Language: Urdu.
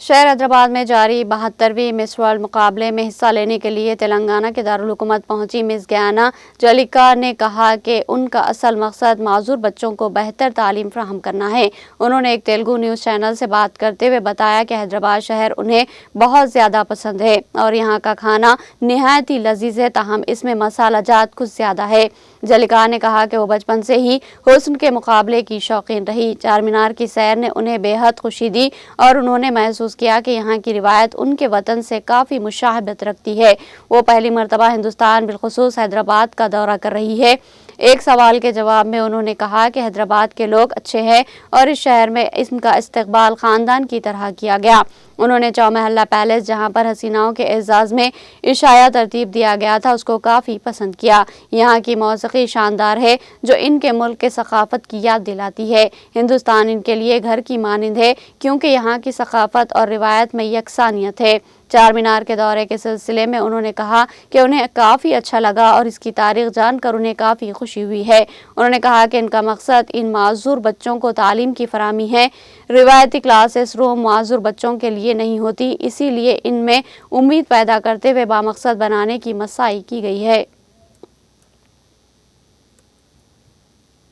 شہر حیدرآباد میں جاری 72ویں مس ورلڈ مقابلے میں حصہ لینے کے لیے تلنگانہ کے دارالحکومت پہنچی مس گیانا جلیکا نے کہا کہ ان کا اصل مقصد معذور بچوں کو بہتر تعلیم فراہم کرنا ہے۔ انہوں نے ایک تیلگو نیوز چینل سے بات کرتے ہوئے بتایا کہ حیدرآباد شہر انہیں بہت زیادہ پسند ہے اور یہاں کا کھانا نہایت ہی لذیذ ہے، تاہم اس میں مسالہ جات کچھ زیادہ ہے۔ جلیکا نے کہا کہ وہ بچپن سے ہی حسن کے مقابلے کی شوقین رہی۔ چار مینار کی سیر نے انہیں بے حد خوشی دی اور انہوں نے محسوس کیا کہ یہاں کی روایت ان کے وطن سے کافی مشابہت رکھتی ہے۔ وہ پہلی مرتبہ ہندوستان بالخصوص حیدرآباد کا دورہ کر رہی ہے۔ ایک سوال کے جواب میں انہوں نے کہا کہ حیدرآباد کے لوگ اچھے ہیں اور اس شہر میں ان کا استقبال خاندان کی طرح کیا گیا۔ انہوں نے چومحلہ پیلس، جہاں پر حسیناؤں کے اعزاز میں عشایہ ترتیب دیا گیا تھا، اس کو کافی پسند کیا۔ یہاں کی موسیقی شاندار ہے جو ان کے ملک کے ثقافت کی یاد دلاتی ہے۔ ہندوستان ان کے لیے گھر کی مانند ہے کیونکہ یہاں کی ثقافت اور روایت میں یکسانیت ہے۔ چار مینار کے دورے کے سلسلے میں انہوں نے کہا کہ انہیں کافی اچھا لگا اور اس کی تاریخ جان کر انہیں کافی خوشی ہوئی ہے۔ انہوں نے کہا کہ ان کا مقصد ان معذور بچوں کو تعلیم کی فراہمی ہے۔ روایتی کلاسز روم معذور بچوں کے لیے نہیں ہوتی، اسی لیے ان میں امید پیدا کرتے ہوئے بامقصد بنانے کی مساعی کی گئی ہے۔